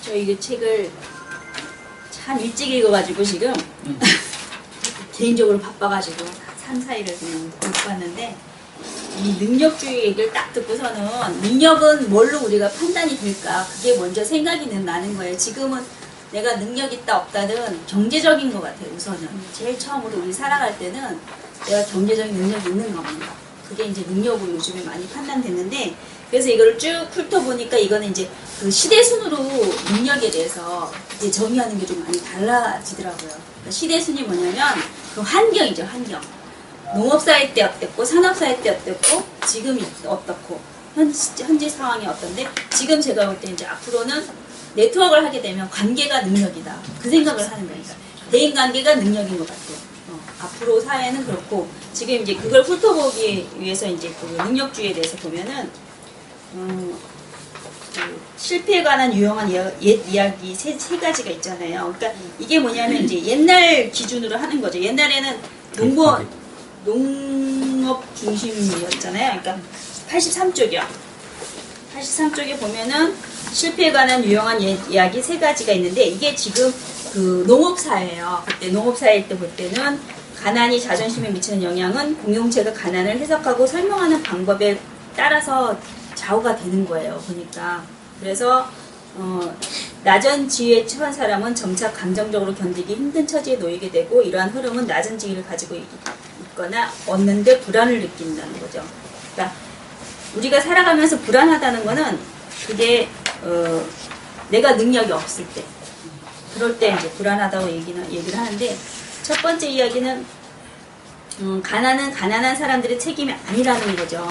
저 이 책을 참 일찍 읽어가지고 지금 개인적으로 바빠가지고 3, 4일을 그냥 못 봤는데 이 능력주의 얘기를 딱 듣고서는 능력은 뭘로 우리가 판단이 될까 그게 먼저 생각이 나는 거예요. 지금은 내가 능력 있다 없다는 경제적인 것 같아요. 우선은 제일 처음으로 우리 살아갈 때는 내가 경제적인 능력이 있는가 없는가 그게 이제 능력으로 요즘에 많이 판단됐는데 그래서 이거를 쭉 훑어보니까 이거는 이제 그 시대순으로 능력에 대해서 이제 정의하는 게 좀 많이 달라지더라고요. 그러니까 시대순이 뭐냐면 그 환경이죠, 환경. 농업사회 때 어땠고, 산업사회 때 어땠고, 지금 어떻고, 현재 상황이 어떤데, 지금 제가 볼 때 이제 앞으로는 네트워크를 하게 되면 관계가 능력이다. 그 생각을 하는 거니까. 대인관계가 능력인 것 같아요. 앞으로 사회는 그렇고, 지금 이제 그걸 훑어보기 위해서 이제 그 능력주의에 대해서 보면은, 그 실패에 관한 유용한 옛 이야기 세 가지가 있잖아요. 그러니까 이게 뭐냐면 이제 옛날 기준으로 하는 거죠. 옛날에는 농업 중심이었잖아요. 그러니까 83쪽이요. 83쪽에 보면은 실패에 관한 유용한 옛 이야기 세 가지가 있는데 이게 지금 그 농업사예요. 그때 농업사일 때 볼 때는 가난이 자존심에 미치는 영향은 공동체가 가난을 해석하고 설명하는 방법에 따라서 좌우가 되는 거예요. 보니까. 그래서 낮은 지위에 처한 사람은 점차 감정적으로 견디기 힘든 처지에 놓이게 되고 이러한 흐름은 낮은 지위를 가지고 있거나 얻는데 불안을 느낀다는 거죠. 그러니까 우리가 살아가면서 불안하다는 거는 그게 내가 능력이 없을 때 그럴 때 이제 불안하다고 얘기를 하는데 첫 번째 이야기는 가난은 가난한 사람들의 책임이 아니라는 거죠.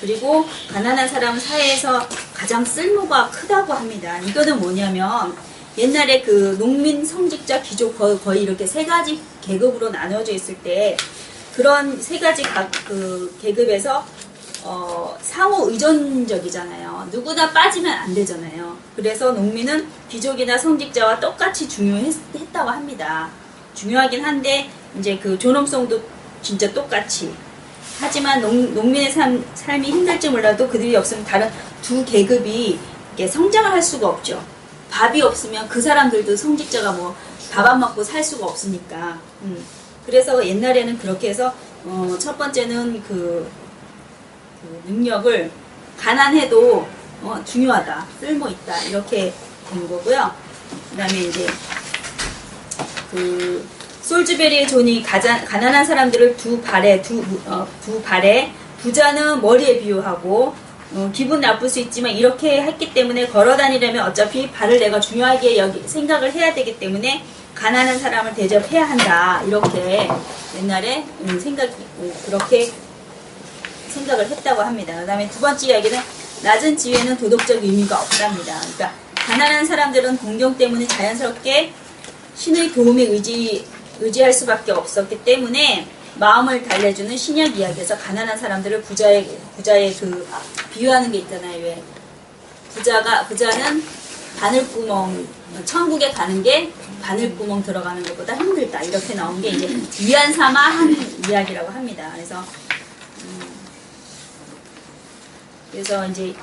그리고 가난한 사람은 사회에서 가장 쓸모가 크다고 합니다. 이거는 뭐냐면 옛날에 그 농민, 성직자, 귀족 거의 이렇게 세 가지 계급으로 나눠져 있을 때 그런 세 가지 그 계급에서 상호 의존적이잖아요. 누구나 빠지면 안 되잖아요. 그래서 농민은 귀족이나 성직자와 똑같이 중요했다고 합니다. 중요하긴 한데 이제 그 존엄성도 진짜 똑같이. 하지만 농민의 삶이 힘들지 몰라도 그들이 없으면 다른 두 계급이 성장을 할 수가 없죠. 밥이 없으면 그 사람들도 성직자가 뭐 밥 안 먹고 살 수가 없으니까. 그래서 옛날에는 그렇게 해서 첫 번째는 그 능력을 가난해도 중요하다, 쓸모 있다 이렇게 된 거고요. 그다음에 이제 그 솔즈베리의 존이 가난한 사람들을 두 발에 부자는 머리에 비유하고 기분 나쁠 수 있지만 이렇게 했기 때문에 걸어 다니려면 어차피 발을 내가 중요하게 생각을 해야 되기 때문에 가난한 사람을 대접해야 한다 이렇게 옛날에 그렇게 생각을 했다고 합니다. 그 다음에 두 번째 이야기는 낮은 지위에는 도덕적 의미가 없답니다. 그러니까 가난한 사람들은 공경 때문에 자연스럽게 신의 도움에 의지할 수밖에 없었기 때문에 마음을 달래주는 신약 이야기에서 가난한 사람들을 부자의 그 비유하는 게 있잖아요. 왜 부자는 바늘구멍 천국에 가는 게 바늘구멍 들어가는 것보다 힘들다 이렇게 나온 게 이제 위안 삼아 한 이야기라고 합니다. 그래서 이제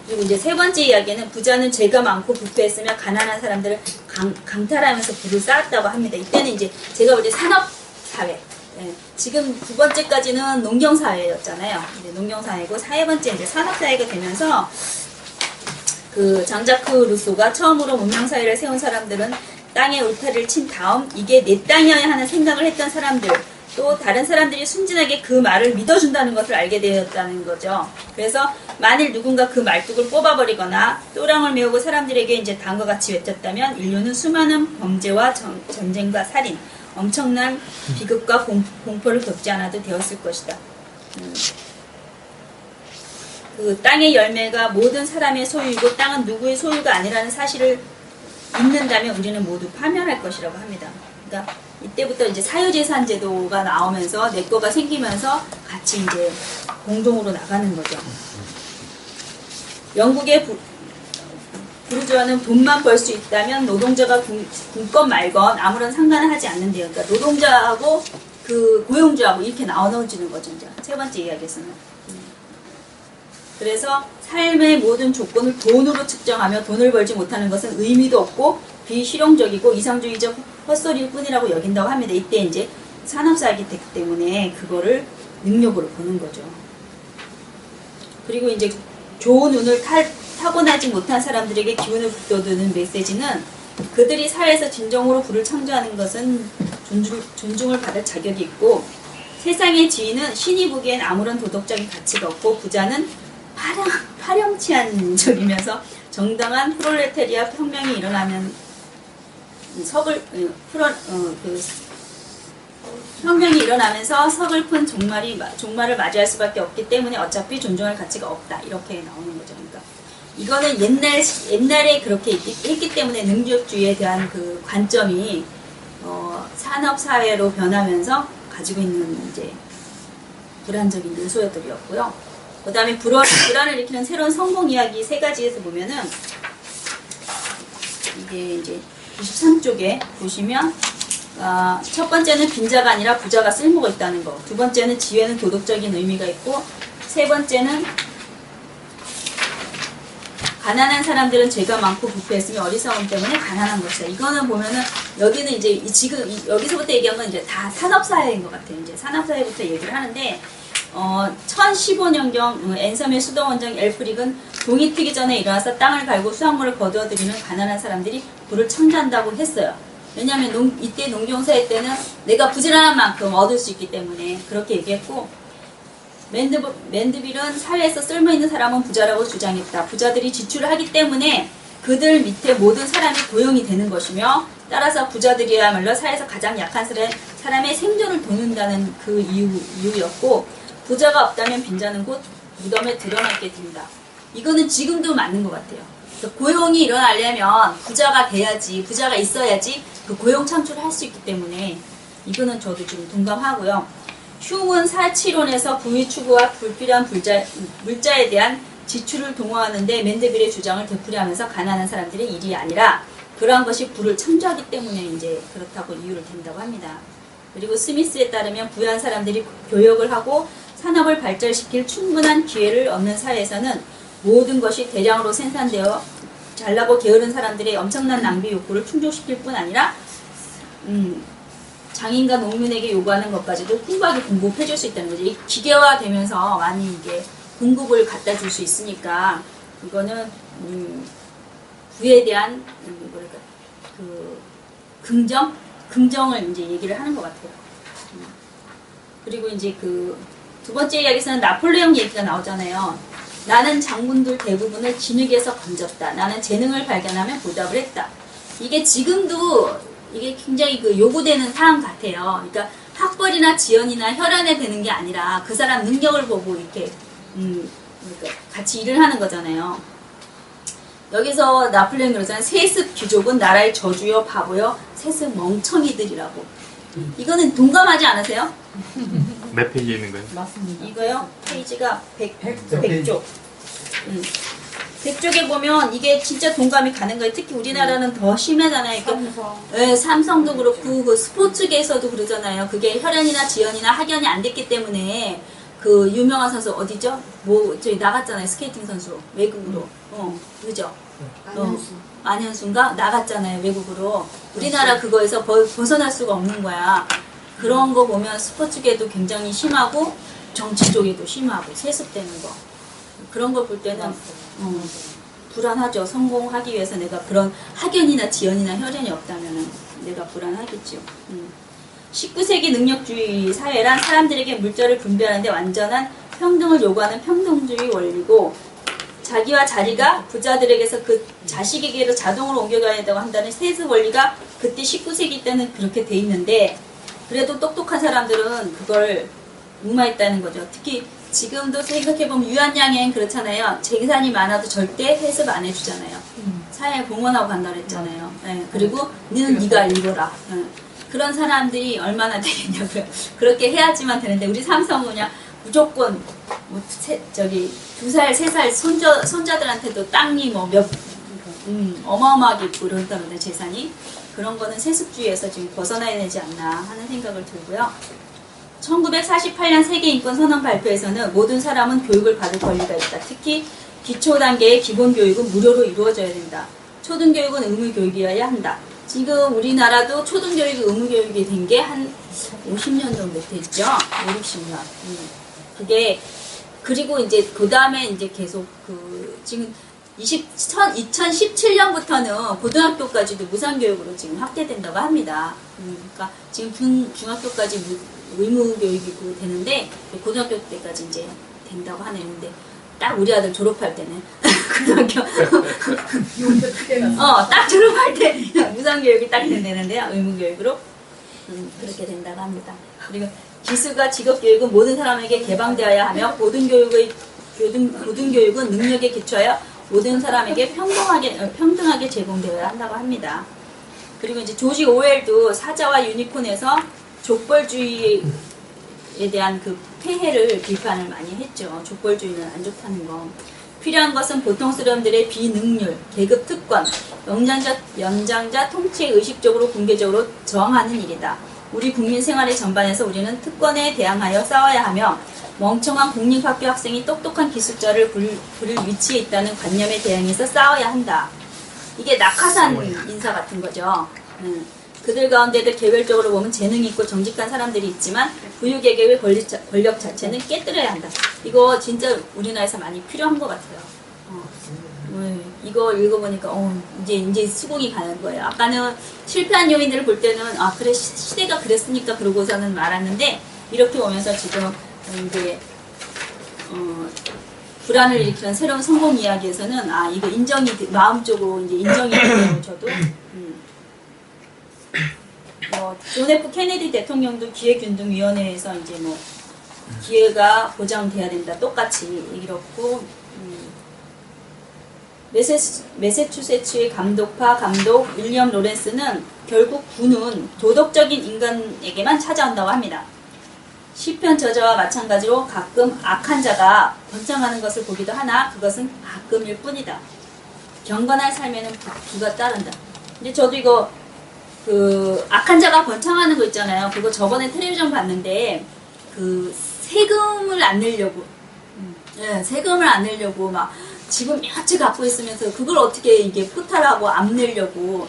그리고 이제 세 번째 이야기는 부자는 죄가 많고 부패했으며 가난한 사람들을 강탈하면서 부를 쌓았다고 합니다. 이때는 이제 제가 볼 때 산업사회, 지금 두 번째까지는 농경사회였잖아요. 농경사회고 세 번째 이제 산업사회가 되면서 그 장자크 루소가 처음으로 문명사회를 세운 사람들은 땅에 울타리를 친 다음 이게 내 땅이어야 하는 생각을 했던 사람들 또 다른 사람들이 순진하게 그 말을 믿어준다는 것을 알게 되었다는 거죠. 그래서 만일 누군가 그 말뚝을 뽑아버리거나 또랑을 메우고 사람들에게 이제 다음과 같이 외쳤다면 인류는 수많은 범죄와 전쟁과 살인, 엄청난 비극과 공포를 겪지 않아도 되었을 것이다. 그 땅의 열매가 모든 사람의 소유이고 땅은 누구의 소유가 아니라는 사실을 믿는다면 우리는 모두 파멸할 것이라고 합니다. 그러니까 이때부터 이제 사유재산 제도가 나오면서 내 거가 생기면서 같이 이제 공동으로 나가는 거죠. 영국의 부르주아는 돈만 벌 수 있다면 노동자가 굶건 말건 아무런 상관을 하지 않는데요. 그러니까 노동자하고 그 고용주하고 이렇게 나눠지는 거죠. 이제 세 번째 이야기에서는. 그래서 삶의 모든 조건을 돈으로 측정하며 돈을 벌지 못하는 것은 의미도 없고 비실용적이고 이상주의적 헛소리일 뿐이라고 여긴다고 합니다. 이때 이제 산업사역이 됐기 때문에 그거를 능력으로 보는 거죠. 그리고 이제 좋은 운을 타고나지 못한 사람들에게 기운을 북돋우는 메시지는 그들이 사회에서 진정으로 부를 창조하는 것은 존중을 받을 자격이 있고 세상의 지위는 신이 보기엔 아무런 도덕적인 가치가 없고 부자는 파렴치한적이면서 정당한 프롤레타리아 혁명이 일어나면 혁명이 일어나면서 서글픈 종말을 맞이할 수밖에 없기 때문에 어차피 존중할 가치가 없다. 이렇게 나오는 거죠. 그러니까 이거는 옛날에 그렇게 했기 때문에 능력주의에 대한 그 관점이 산업사회로 변하면서 가지고 있는 이제 불안적인 요소들이었고요. 그 다음에 불안을 일으키는 새로운 성공 이야기 세 가지에서 보면은 이게 이제 93쪽에 보시면 첫 번째는 빈자가 아니라 부자가 쓸모가 있다는 거. 두 번째는 지혜는 도덕적인 의미가 있고 세 번째는 가난한 사람들은 죄가 많고 부패했으며 어리석음 때문에 가난한 것이다. 이거는 보면은 여기는 이제 지금 여기서부터 얘기한 건 이제 다 산업사회인 것 같아요. 이제 산업사회부터 얘기를 하는데 1015년경 앤섬의 수도원장 엘프릭은 동이 트기 전에 일어나서 땅을 갈고 수확물을 거두어들이는 가난한 사람들이 부를 창조한다고 했어요. 왜냐하면 이때 농경사회 때는 내가 부지런한 만큼 얻을 수 있기 때문에 그렇게 얘기했고 맨드빌은 사회에서 쓸모있는 사람은 부자라고 주장했다. 부자들이 지출을 하기 때문에 그들 밑에 모든 사람이 고용이 되는 것이며 따라서 부자들이야말로 사회에서 가장 약한 사람의 생존을 돕는다는 그 이유였고 부자가 없다면 빈자는 곧 무덤에 드러나게 된다. 이거는 지금도 맞는 것 같아요. 고용이 일어나려면 부자가 돼야지, 부자가 있어야지 그 고용 창출을 할 수 있기 때문에 이거는 저도 좀 동감하고요. 흉은 사치론에서 부의 추구와 불필요한 물자에 대한 지출을 동호하는데 맨드빌의 주장을 되풀이하면서 가난한 사람들의 일이 아니라 그러한 것이 부를 창조하기 때문에 이제 그렇다고 이유를 댄다고 합니다. 그리고 스미스에 따르면 부유한 사람들이 교역을 하고 산업을 발전시킬 충분한 기회를 얻는 사회에서는 모든 것이 대량으로 생산되어 잘나고 게으른 사람들의 엄청난 낭비 욕구를 충족시킬 뿐 아니라 장인과 농민에게 요구하는 것까지도 풍부하게 공급해 줄 수 있다는 거죠. 기계화되면서 많이 이게 공급을 갖다 줄 수 있으니까 이거는 부에 대한 뭐랄까 그 긍정을 이제 얘기를 하는 것 같아요. 그리고 이제 그 두 번째 이야기에서는 나폴레옹 얘기가 나오잖아요. 나는 장군들 대부분을 진흙에서 건졌다. 나는 재능을 발견하면 보답을 했다. 이게 지금도 이게 굉장히 그 요구되는 사항 같아요. 그러니까 학벌이나 지연이나 혈연에 되는 게 아니라 그 사람 능력을 보고 이렇게 그러니까 같이 일을 하는 거잖아요. 여기서 나폴레옹이 그러잖아요. 세습 귀족은 나라의 저주요 바보요 세습 멍청이들이라고. 이거는 동감하지 않으세요? 몇 페이지에 있는 거예요? 맞습니다. 이거요? 페이지가 100쪽. 100쪽에 보면 이게 진짜 동감이 가는 거예요. 특히 우리나라는 더 심하잖아요. 그러니까 네, 삼성도 그렇고 그 스포츠계에서도 그러잖아요. 그게 혈연이나 지연이나 학연이 안 됐기 때문에 그 유명한 선수 어디죠? 뭐 저기 나갔잖아요. 스케이팅 선수 외국으로. 그죠? 안현수인가 나갔잖아요. 외국으로. 우리나라 그거에서 벗어날 수가 없는 거야. 그런 거 보면 스포츠계도 굉장히 심하고 정치 쪽에도 심하고 세습되는 거. 그런 걸 볼 때는 불안하죠. 성공하기 위해서 내가 그런 학연이나 지연이나 혈연이 없다면 내가 불안하겠죠. 19세기 능력주의 사회란 사람들에게 물자를 분배하는데 완전한 평등을 요구하는 평등주의 원리고 자기와 자리가 부자들에게서 그 자식에게로 자동으로 옮겨가야 된다고 한다는 세습 원리가 그때 19세기 때는 그렇게 돼 있는데 그래도 똑똑한 사람들은 그걸 무마했다는 거죠. 특히 지금도 생각해보면 유한양행 그렇잖아요. 재산이 많아도 절대 세습 안 해주잖아요. 사회에 봉헌하고 간다고 했잖아요. 네, 그리고 너는 네가 읽어라. 그런 사람들이 얼마나 되겠냐고요. 그렇게 해야지만 되는데 우리 삼성은 그냥 무조건 뭐 저기 2살, 3살 손자들한테도 땅이 뭐 어마어마하게 있고 그런다는데 재산이 그런 거는 세습주의에서 지금 벗어나야 되지 않나 하는 생각을 들고요. 1948년 세계인권선언 발표에서는 모든 사람은 교육을 받을 권리가 있다. 특히 기초 단계의 기본 교육은 무료로 이루어져야 된다. 초등교육은 의무교육이어야 한다. 지금 우리나라도 초등교육이 의무교육이 된 게 한 50년 정도 됐죠. 5, 60년. 그게 그리고 이제 그 다음에 이제 계속 지금 2017년부터는 고등학교까지도 무상교육으로 지금 확대된다고 합니다. 그러니까 지금 중학교까지 의무교육이 되는데 고등학교 때까지 이제 된다고 하는데 딱 우리 아들 졸업할 때는 고등학교 딱 졸업할 때 무상교육이 딱 되는데요. 의무교육으로 그렇게 된다고 합니다. 그리고 기술과 직업교육은 모든 사람에게 개방되어야 하며 고등교육은 능력에 기초하여 모든 사람에게 평등하게 제공되어야 한다고 합니다. 그리고 이제 조지 오웰도 사자와 유니콘에서 족벌주의에 대한 그 폐해를 비판을 많이 했죠. 족벌주의는 안 좋다는 거. 필요한 것은 보통 사람들의 비능률, 계급 특권, 연장자 통치에 의식적으로 공개적으로 저항하는 일이다. 우리 국민 생활의 전반에서 우리는 특권에 대항하여 싸워야 하며 멍청한 공립학교 학생이 똑똑한 기술자를 부릴 위치에 있다는 관념에 대항해서 싸워야 한다. 이게 낙하산 인사 같은 거죠. 그들 가운데도 개별적으로 보면 재능이 있고 정직한 사람들이 있지만 부유계급의 권력 자체는 깨뜨려야 한다. 이거 진짜 우리나라에서 많이 필요한 것 같아요. 이거 읽어보니까 이제 수긍이 가는 거예요. 아까는 실패한 요인들을 볼 때는 그래 시대가 그랬으니까 그러고서는 말았는데 이렇게 오면서 지금 이제 불안을 일으키는 새로운 성공 이야기에서는 이거 마음적으로 이제 인정이 되네요. 저도. 존 F 케네디 대통령도 기회균등위원회에서 이제 기회가 보장돼야 된다. 똑같이 이렇고 매세추세츠의 감독파 감독 윌리엄 로렌스는 결국 군은 도덕적인 인간에게만 찾아온다고 합니다. 시편 저자와 마찬가지로 가끔 악한 자가 번창하는 것을 보기도 하나 그것은 가끔일 뿐이다. 경건한 삶에는 부가 따른다. 근데 저도 이거 악한 자가 번창하는 거 있잖아요. 그거 저번에 텔레비전 봤는데 세금을 안 내려고 세금을 안 내려고 막 집은 몇 채 갖고 있으면서 그걸 어떻게 이게 포탈하고 안 내려고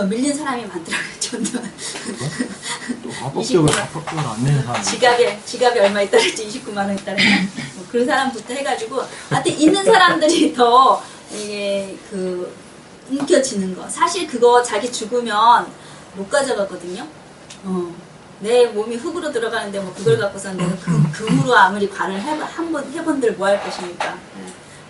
밀린 사람이 많더라고요. 저는 또 합법적으로 안 내는 사람. 지갑이 얼마 있다랬지? 29만 원 있다랬나? 그런 사람부터 해가지고 하여튼 있는 사람들이 더 이게 움켜쥐는 거. 사실 그거 자기 죽으면 못 가져가거든요. 내 몸이 흙으로 들어가는데 그걸 갖고서 내가 금으로 아무리 관을 한번 해본들 뭐 할 것입니까?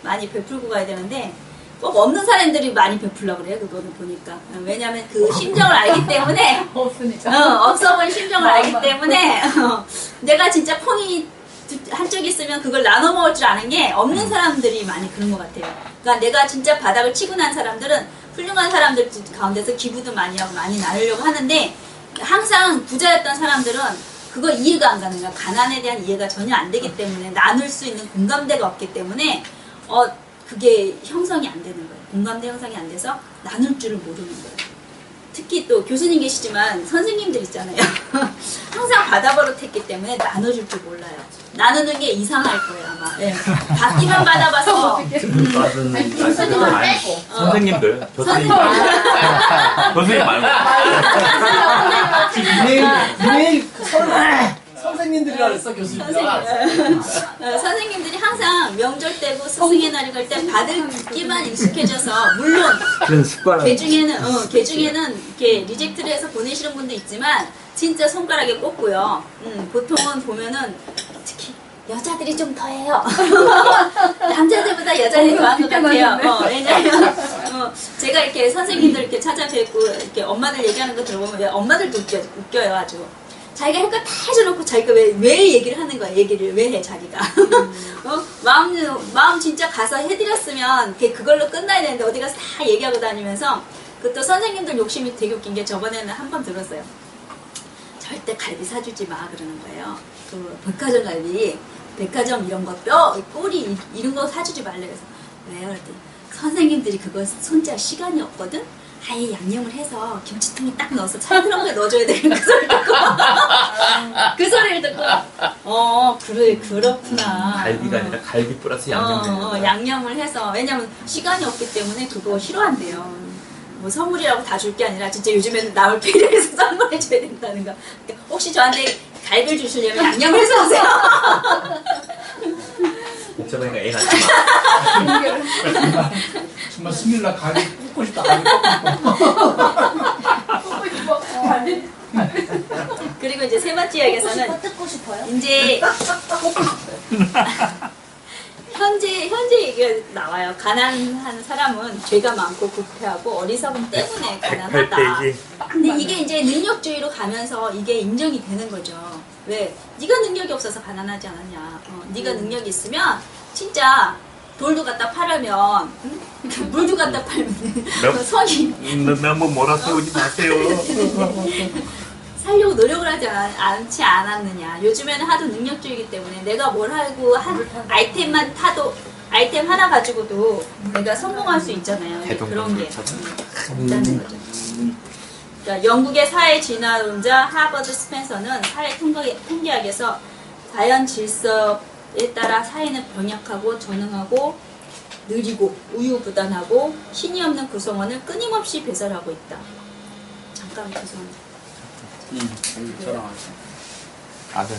많이 베풀고 가야 되는데 꼭 없는 사람들이 많이 베풀려고 그래요. 그거는 보니까. 왜냐하면 그 심정을 알기 때문에 없어 보인 심정을 알기 때문에 내가 진짜 콩이 한쪽 있으면 그걸 나눠 먹을 줄 아는 게 없는 사람들이 많이 그런 것 같아요. 그러니까 내가 진짜 바닥을 치고 난 사람들은 훌륭한 사람들 가운데서 기부도 많이 하고 많이 나누려고 하는데 항상 부자였던 사람들은 그거 이해가 안 가는 거야. 가난에 대한 이해가 전혀 안 되기 때문에 나눌 수 있는 공감대가 없기 때문에 그게 형성이 안 되는 거예요. 공감대 형성이 안 돼서 나눌 줄을 모르는 거예요. 특히 또 교수님 계시지만 선생님들 있잖아요. 항상 받아버릇했기 때문에 나눠줄 줄 몰라요. 나누는 게 이상할 거예요 아마. 받기만 받아봐서 선생님들 교수님 말고 이메일 선생님들이라 그랬어 교수님이랑. 선생님들이 항상 명절 때고 스승의 날이 갈 때 받기만 익숙해져서 물론 그런 습관. 개 중에는 이렇게 리젝트를 해서 보내시는 분도 있지만 진짜 손가락에 꼽고요. 보통은 보면은 특히 여자들이 좀 더해요. 남자들보다 여자들이 더한 것 같아요. 왜냐면 제가 이렇게 선생님들 이렇게 찾아뵙고 이렇게 엄마들 얘기하는 거 들어보면 왜 엄마들도 웃겨요 아주. 자기가 할 거 다 해줘놓고 자기가 왜 얘기를 하는 거야. 얘기를 왜 해 자기가. 마음 진짜 가서 해드렸으면 그걸로 끝나야 되는데 어디 가서 다 얘기하고 다니면서 그것도 선생님들 욕심이 되게 웃긴 게 저번에는 한 번 들었어요. 절대 갈비 사주지 마 그러는 거예요. 백화점 갈비, 백화점 이런 거 뼈, 꼬리 이런 거 사주지 말래 그래서 왜요? 그랬더니 선생님들이 그거 손질 시간이 없거든? 아예 양념을 해서 김치통에 딱 넣어서 차트렁에 넣어줘야 되는 그 소리를 듣고 그 소리를 듣고 그래 그렇구나. 갈비가 아니라 갈비 플러스 양념. 양념을 해서 왜냐면 시간이 없기 때문에 그거 싫어한대요. 뭐 선물이라고 다 줄 게 아니라 진짜 요즘에는 나올 필요해서 선물해줘야 된다는 거. 그러니까 혹시 저한테 갈비를 주시려면 양념을 해서 오세요. 복잡하니까 애 낳지 마. 정말 수밀라 가게 굽고 싶다. 가게 굽고 싶어. 그리고 이제 세 번째 이야기에서는 듣고 싶어요? 이제 현재 얘기가 나와요. 가난한 사람은 죄가 많고 부패하고 어리석음 때문에 가난하다. 108페이지. 근데 이게 이제 능력주의로 가면서 이게 인정이 되는 거죠. 왜? 네가 능력이 없어서 가난하지 않았냐. 네가 능력이 있으면 진짜 돌도 갖다 팔으면 물도 갖다 팔면 성이 너무 몰아세우지 마세요. 살려고 노력을 하지 않지 않았느냐. 요즘에는 하도 능력주의이기 때문에 내가 뭘 하고 한 아이템만 타도 아이템 하나 가지고도 내가 성공할 수 있잖아요. 그런 게 있다는 거죠. 그러니까 영국의 사회 진화론자 하버드 스펜서는 사회 통계학에서 자연 질서에 따라 사회는 병약하고 전응하고 느리고 우유부단하고 신이 없는 구성원을 끊임없이 배설하고 있다. 잠깐 죄송합니다. 저랑 아들.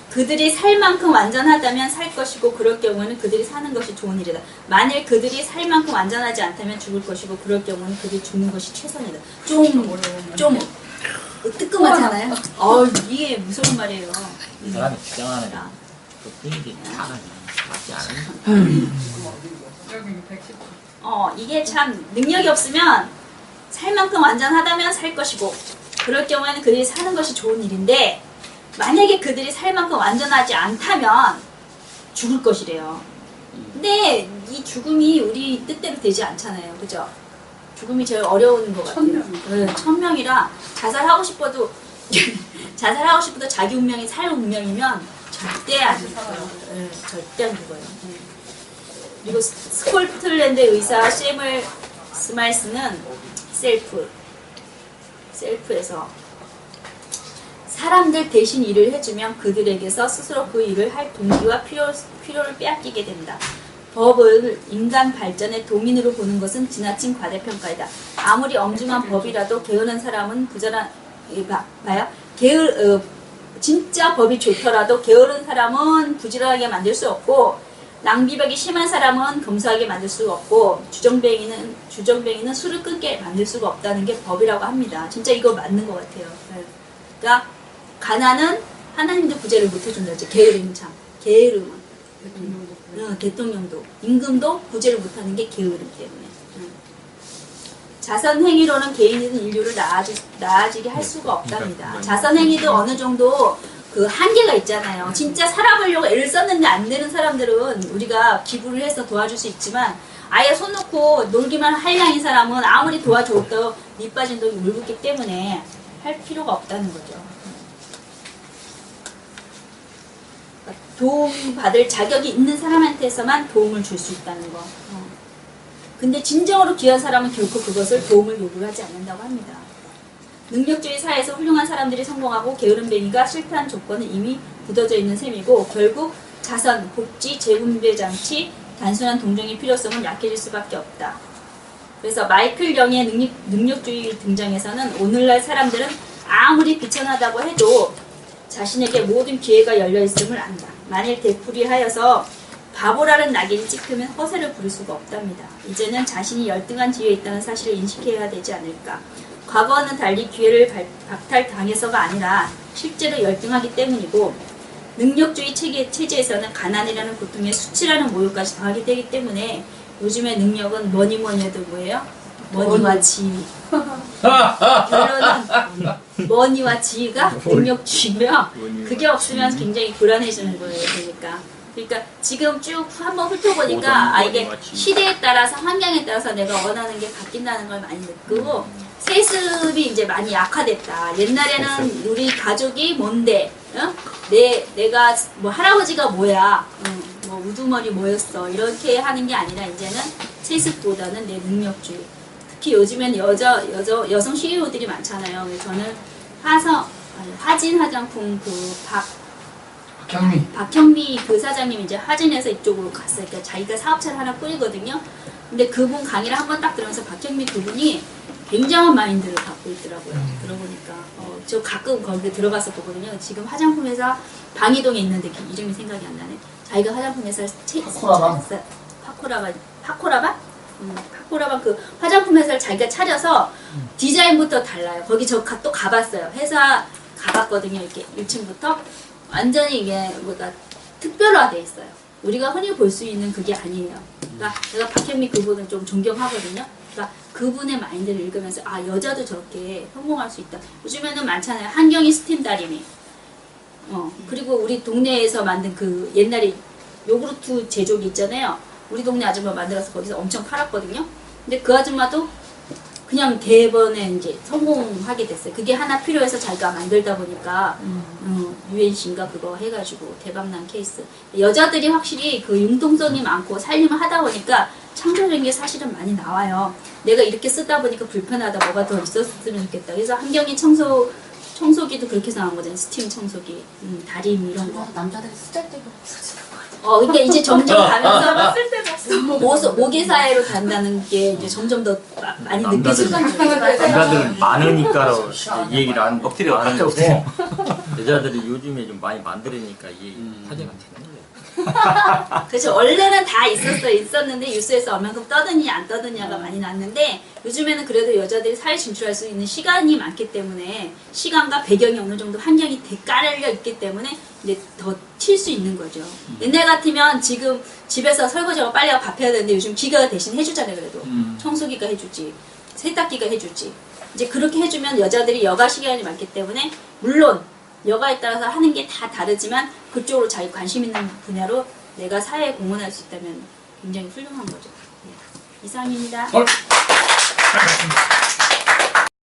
그들이 살 만큼 완전하다면 살 것이고 그럴 경우에는 그들이 사는 것이 좋은 일이다. 만일 그들이 살 만큼 완전하지 않다면 죽을 것이고 그럴 경우는 그들이 죽는 것이 최선이다. 좀 뜨끔하잖아요. 이게 무서운 말이에요. 이 사람이 주장하는 그 분위기 다 맞지 않은. 이게 참 능력이 없으면 살 만큼 완전하다면 살 것이고 그럴 경우에는 그들이 사는 것이 좋은 일인데 만약에 그들이 살 만큼 완전하지 않다면 죽을 것이래요. 근데 이 죽음이 우리 뜻대로 되지 않잖아요. 그죠? 죽음이 제일 어려운 것 같아요. 천명이라 자살하고 싶어도 자기 운명이 살 운명이면 절대 안 죽어요. 절대 안 죽어요. 그리고 스콜틀랜드 의사 샘을 스마이스는 셀프에서 사람들 대신 일을 해주면 그들에게서 스스로 그 일을 할 동기와 필요를 빼앗기게 된다. 법을 인간 발전의 도민으로 보는 것은 지나친 과대평가이다. 아무리 엄중한 법이라도 게으른 사람은 진짜 법이 좋더라도 게으른 사람은 부지런하게 만들 수 없고 낭비벽이 심한 사람은 검소하게 만들 수가 없고 주정뱅이는 술을 끊게 만들 수가 없다는 게 법이라고 합니다. 진짜 이거 맞는 것 같아요. 그러니까 가난은 하나님도 구제를 못 해준다죠. 게으름은 대통령도 임금도 구제를 못하는 게 게으름 때문에. 자선행위로는 개인이든 인류를 나아지게 할 수가 없답니다. 자선행위도 어느 정도 그 한계가 있잖아요. 진짜 살아보려고 애를 썼는데 안 되는 사람들은 우리가 기부를 해서 도와줄 수 있지만 아예 손 놓고 놀기만 할 양인 사람은 아무리 도와줘도 밑 빠진 독이 물붓기 때문에 할 필요가 없다는 거죠. 도움받을 자격이 있는 사람한테서만 도움을 줄 수 있다는 거. 근데 진정으로 귀한 사람은 결코 그것을 도움을 요구하지 않는다고 합니다. 능력주의 사회에서 훌륭한 사람들이 성공하고 게으름뱅이가 실패한 조건은 이미 굳어져 있는 셈이고 결국 자선, 복지, 재분배 장치, 단순한 동정의 필요성은 약해질 수밖에 없다. 그래서 마이클 영의 능력주의 등장에서는 오늘날 사람들은 아무리 비천하다고 해도 자신에게 모든 기회가 열려있음을 안다. 만일 되풀이하여서 바보라는 낙인이 찍히면 허세를 부를 수가 없답니다. 이제는 자신이 열등한 지위에 있다는 사실을 인식해야 되지 않을까. 과거와는 달리 기회를 박탈당해서가 아니라 실제로 열등하기 때문이고 능력주의 체제에서는 가난이라는 고통에 수치라는 모욕까지 더하게 되기 때문에 요즘의 능력은 뭐니 해도 뭐예요? 머니와 지위. 결론은 머니와 지위가 능력주의며 그게 없으면 굉장히 불안해지는 거예요. 그러니까 지금 쭉 한번 훑어보니까 이게 시대에 따라서 환경에 따라서 내가 원하는 게 바뀐다는 걸 많이 느끼고 세습이 이제 많이 약화됐다. 옛날에는 우리 가족이 뭔데, 내가 뭐 할아버지가 뭐야, 뭐 우두머리 뭐였어 이렇게 하는 게 아니라 이제는 세습보다는 내 능력주의. 특히 요즘엔 여성 CEO들이 많잖아요. 그래서 저는 화진 화장품 박형미 그 사장님이 이제 화진에서 이쪽으로 갔어요. 그러니까 자기가 사업체를 하나 꾸리거든요. 근데 그분 강의를 한번 딱 들으면서 박형미 그분이 굉장한 마인드를 갖고 있더라고요. 들어보니까 저 가끔 거기 들어가서 보거든요. 지금 화장품 회사 방이동에 있는데 이름이 생각이 안 나네. 자기가 화장품 회사 파코라반 그 화장품 회사를 자기가 차려서 디자인부터 달라요. 거기 저 또 가봤어요. 회사 가봤거든요. 이렇게 1층부터 완전히 이게 뭐가 특별화돼 있어요. 우리가 흔히 볼 수 있는 그게 아니에요. 그러니까 제가 박현미 그분을 좀 존경하거든요. 그러니까 그분의 마인드를 읽으면서 아 여자도 저렇게 성공할 수 있다. 요즘에는 많잖아요. 한경이 스팀 다리미. 그리고 우리 동네에서 만든 그 옛날에 요구르트 제조기 있잖아요. 우리 동네 아줌마 만들어서 거기서 엄청 팔았거든요. 근데 그 아줌마도 그냥 대번에 이제 성공하게 됐어요. 그게 하나 필요해서 자기가 만들다 보니까 UNC인가 그거 해가지고 대박난 케이스. 여자들이 확실히 그 융통성이 많고 살림을 하다 보니까 창조적인 게 사실은 많이 나와요. 내가 이렇게 쓰다 보니까 불편하다. 뭐가 더 있었으면 좋겠다. 그래서 한경이 청소기도 그렇게 나온 거잖아요. 스팀 청소기, 다림 이런 거. 남자들이 쓰잘데기 없어지는 거 같아. 그러니까 이제 점점 가면서 쓸데가 없어. 모계사회로 간다는 게 이제 점점 더 많이 느껴질 거죠. 남자들은 많으니까 이 얘기를 안 엎드려 안 깎여 하는데 여자들이 요즘에 좀 많이 만들으니까 이게 화제가 되는 거예요. 그렇죠. 원래는 다 있었는데 뉴스에서 얼만큼 떠드냐 안 떠드냐가 많이 났는데 요즘에는 그래도 여자들이 사회 진출할 수 있는 시간이 많기 때문에 시간과 배경이 어느 정도 환경이 깔려 있기 때문에 이제 더 튈 수 있는 거죠. 옛날 같으면 지금 집에서 설거지하고 빨래하고 밥 해야 되는데 요즘 기계가 대신 해주잖아요. 그래도 청소기가 해주지, 세탁기가 해주지. 이제 그렇게 해주면 여자들이 여가 시간이 많기 때문에 물론 여가에 따라서 하는 게 다 다르지만 그쪽으로 자기 관심 있는 분야로 내가 사회에 공헌할 수 있다면 굉장히 훌륭한 거죠. 네. 이상입니다.